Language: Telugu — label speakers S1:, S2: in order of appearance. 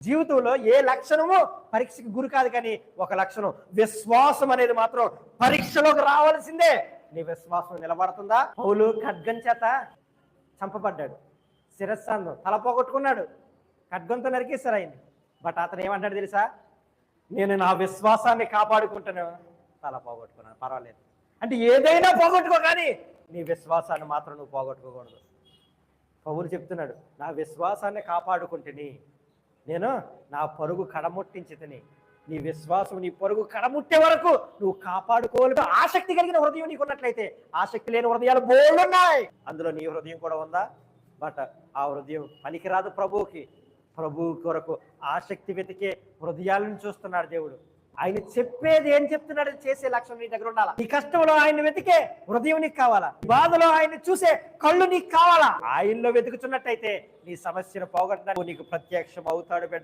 S1: జీవితంలో ఏ లక్షణము పరీక్షకి గురి కాదు, కానీ ఒక లక్షణం విశ్వాసం అనేది మాత్రం పరీక్షలోకి రావాల్సిందే. నీ విశ్వాసం నిలబడుతుందా? పౌలు ఖడ్గం చేత చంపబడ్డాడు, శిరస్సాంతం తల పోగొట్టుకున్నాడు, ఖడ్గంతో నరికేశారు ఆయన్ని. బట్ అతను ఏమంటాడు తెలుసా? నేను నా విశ్వాసాన్ని కాపాడుకుంటాను, తల పోగొట్టుకున్నాను, పర్వాలేదు. అంటే ఏదైనా పోగొట్టుకో, కానీ నీ విశ్వాసాన్ని మాత్రం నువ్వు పోగొట్టుకోకూడదు. పౌలు చెప్తున్నాడు, నా విశ్వాసాన్ని కాపాడుకుంటుని, నేను నా పరుగు కడముట్టించితిని. నీ విశ్వాసం నీ పరుగు కడముట్టే వరకు నువ్వు కాపాడుకోవాలి. ఆసక్తి కలిగిన హృదయం నీకు ఉన్నట్లయితే, ఆసక్తి లేని హృదయాలు బోల్డున్నాయి, అందులో నీ హృదయం కూడా ఉందా? బట్ ఆ హృదయం పనికిరాదు ప్రభువుకి. ప్రభు కొరకు ఆసక్తి వెతికే హృదయాలను చూస్తున్నాడు దేవుడు. ఆయన చెప్పేది ఏం చెప్తున్నాడు చేసే లక్షణం నీ దగ్గర ఉండాలా. నీ కష్టంలో ఆయన వెతికే హృదయం నీకు కావాలా, బాధలో ఆయన చూసే కళ్ళు నీకు కావాలా. ఆయనలో వెతుకుతున్నట్టయితే నీ సమస్యను పోగొట్టడానికి నీకు ప్రత్యక్షం అవుతాడు బిడ్డ.